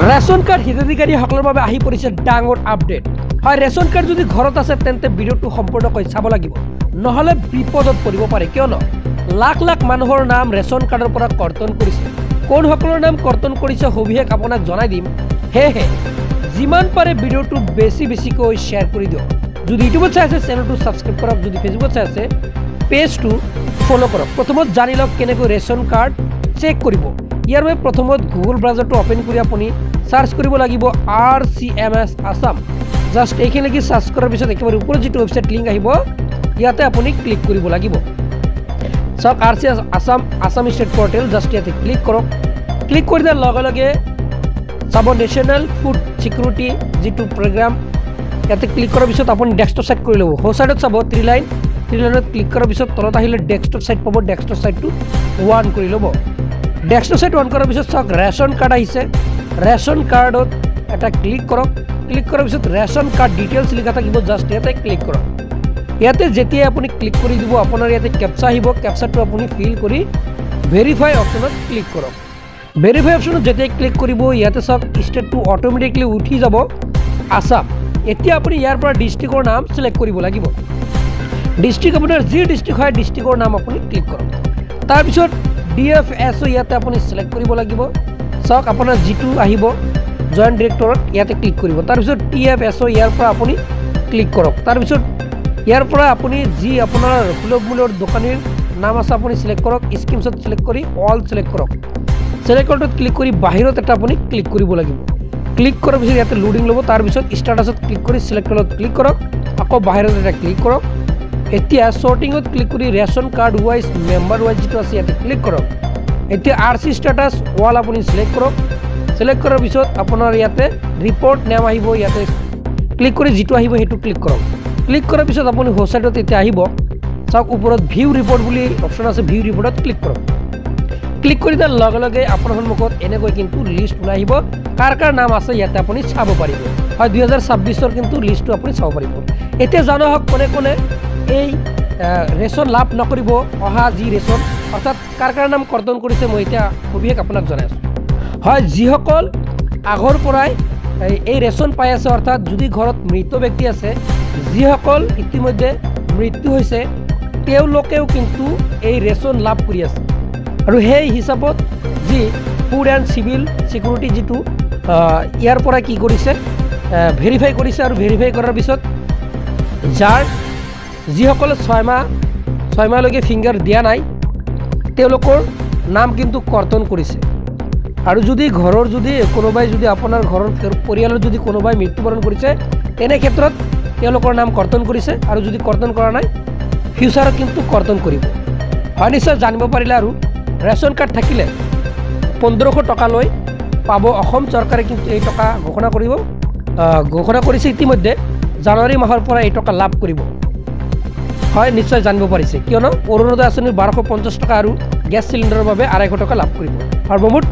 Ration card হিতাধিকাৰীসকলৰ বাবে আহি পৰিছে ডাঙৰ আপডেট। হয়, ৰেচন কাৰ্ড যদি ঘৰত আছে তেন্তে ভিডিঅ'টো সম্পূৰ্ণকৈ চাব লাগিব, নহ'লে বিপদত পৰিব পাৰে। কিয়নো লাখ লাখ মানুহৰ নাম ৰেচন কাৰ্ডৰ পৰা কৰ্তন কৰিছে। কোনসকলৰ নাম কৰ্তন কৰিছে সবিশেষ আপোনাক জনাই দিম। সেয়েহে যিমান পাৰে ভিডিঅ'টো বেছিকৈ শ্বেয়াৰ কৰি দিয়ক। যদি ইউটিউবত চাই আছে চেনেলটো ছাবস্ক্ৰাইব কৰক, যদি ফেচবুকত চাই আছে পেজটো ফ'ল' কৰক। প্ৰথমত জানি লওক কেনেকৈ ৰেচন কাৰ্ড চেক কৰিব। ইয়াৰ বাবে প্ৰথমত গুগল ব্ৰাউজাৰটো অ'পেন কৰি আপুনি সাৰ্চ কৰিব লাগিব RCMS আসাম। জাস্ট এইখিনিলৈকে সাৰ্চ কৰাৰ পিছত একেবাৰে ওপৰত যিটো ৱেবছাইট লিংক আহিব ইয়াতে আপুনি ক্লিক কৰিব লাগিব। চাওক RCMS Assam state portal, just ইয়াতে ক্লিক কৰক। ক্লিক কৰি দিয়াৰ লগে লগে চাব নেশ্যনেল ফুড সিকিউৰিটি যিটো প্ৰগ্ৰাম, ইয়াতে ক্লিক কৰাৰ পিছত আপুনি ডেস্কটপ সাইড কৰি ল'ব। সো সাইডত চাব থ্ৰী লাইনত ক্লিক কৰাৰ পিছত তলত আহিলে ডেস্কটপ সাইড পাব। ডেস্কটপ সাইডটো ওৱান কৰি ল'ব। ডেস্কটপ সাইড অন কৰাৰ পিছত চাওক ৰেচন কাৰ্ড আহিছে। ৰেচন কাৰ্ডত এটা ক্লিক কৰক। ক্লিক কৰাৰ পিছত ৰেচন কাৰ্ড ডিটেইলছ লিখা থাকিব, জাষ্ট ইয়াতে ক্লিক কৰক। ইয়াতে যেতিয়া আপুনি ক্লিক কৰি দিব আপোনাৰ ইয়াতে কেপচা আহিব। কেপচাটো আপুনি ফিল কৰি ভেৰিফাই অপশ্যনত ক্লিক কৰক। ভেৰিফাই অপশ্যনত যেতিয়া ক্লিক কৰিব ইয়াতে চাওক ষ্টেটটো অট'মেটিকলি উঠি যাব আসাম। এতিয়া আপুনি ইয়াৰ পৰা ডিষ্ট্ৰিক্টৰ নাম চিলেক্ট কৰিব লাগিব। ডিষ্ট্ৰিক্ট আপোনাৰ যি ডিষ্ট্ৰিক্ট হয় ডিষ্ট্ৰিক্টৰ নাম আপুনি ক্লিক কৰক। তাৰপিছত DFSO ইয়াতে আপুনি চিলেক্ট কৰিব লাগিব। চাওক আপোনাৰ যিটো আহিব জইণ্ট ডিৰেক্টৰত ইয়াতে ক্লিক কৰিব। তাৰপিছত TFSO ইয়াৰ পৰা আপুনি ক্লিক কৰক। তাৰপিছত ইয়াৰ পৰা আপুনি যি আপোনাৰ সুলভ মূল্যৰ দোকানীৰ নাম আছে আপুনি চিলেক্ট কৰক। স্কিমছত চিলেক্ট কৰি অল চিলেক্ট কৰক। চিলেক্ট কৰাটোত ক্লিক কৰি বাহিৰত এটা আপুনি ক্লিক কৰিব লাগিব। ক্লিক কৰাৰ পিছত ইয়াতে লোডিং ল'ব। তাৰপিছত ষ্টাটাছত ক্লিক কৰি চিলেক্ট অলত ক্লিক কৰক। আকৌ বাহিৰত এটা ক্লিক কৰক। এতিয়া শ্বৰ্টিঙত ক্লিক কৰি ration card wise member wise যিটো আছে ইয়াতে ক্লিক কৰক। এতিয়া RC ষ্টেটাছ ৱাল আপুনি চিলেক্ট কৰক। চিলেক্ট কৰাৰ পিছত আপোনাৰ ইয়াতে ৰিপৰ্ট নেম আহিব, ইয়াতে ক্লিক কৰি যিটো আহিব সেইটো ক্লিক কৰক। ক্লিক কৰাৰ পিছত আপুনি সো সাইডত এতিয়া আহিব। চাওক ওপৰত ভিউ ৰিপৰ্ট বুলি অপশ্যন আছে, ভিউ ৰিপৰ্টত ক্লিক কৰক। ক্লিক কৰি দিয়াৰ লগে লগে আপোনাৰ সন্মুখত এনেকৈ কিন্তু লিষ্ট ওলাই আহিব, কাৰ কাৰ নাম আছে ইয়াতে আপুনি চাব পাৰিব। হয়, 2026 কিন্তু লিষ্টটো আপুনি চাব পাৰিব। এতিয়া জানো হওক কোনে কোনে এই ৰেচন লাভ নকৰিব। অহা যি ৰেচন অৰ্থাৎ কাৰ কাৰ নাম কৰ্তন কৰিছে মই এতিয়া সবিশেষ আপোনাক জনাই আছোঁ। হয়, যিসকল আগৰ পৰাই এই ৰেচন পাই আছে, অৰ্থাৎ যদি ঘৰত মৃত ব্যক্তি আছে, যিসকল ইতিমধ্যে মৃত্যু হৈছে তেওঁলোকেও কিন্তু এই ৰেচন লাভ কৰি আছে। আৰু সেই হিচাপত যি ফুড এণ্ড চিভিল ছিকিউৰিটি যিটো ইয়াৰ পৰা কি কৰিছে ভেৰিফাই কৰিছে। আৰু ভেৰিফাই কৰাৰ পিছত যিসকলে 6 মাহলৈকে ফিংগাৰ দিয়া নাই তেওঁলোকৰ নাম কিন্তু কৰ্তন কৰিছে। আৰু যদি ঘৰৰ কোনোবাই আপোনাৰ ঘৰৰ পৰিয়ালৰ যদি কোনোবাই মৃত্যুবৰণ কৰিছে তেনে ক্ষেত্ৰত তেওঁলোকৰ নাম কৰ্তন কৰিছে। আৰু যদি কৰ্তন কৰা নাই ফিউচাৰত কিন্তু কৰ্তন কৰিব। হয়, নিশ্চয় জানিব পাৰিলে। আৰু ৰেচন কাৰ্ড থাকিলে 1500 টকালৈ পাব। অসম চৰকাৰে কিন্তু এই টকা ঘোষণা কৰিছে ইতিমধ্যে। জানুৱাৰী মাহৰ পৰা এই টকা লাভ কৰিব। হয়, নিশ্চয় জানিব পাৰিছে, কিয়নো অৰুণোদয় আঁচনিৰ 1250 টকা আৰু গেছ চিলিণ্ডাৰৰ বাবে 250 টকা লাভ কৰিব। সৰ্বমুঠ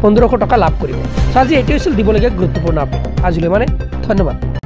1500 টকা লাভ কৰিব। আজি এইটোৱে আছিল দিবলগীয়া গুৰুত্বপূৰ্ণ আপডেট। আজিলৈ ধন্যবাদ।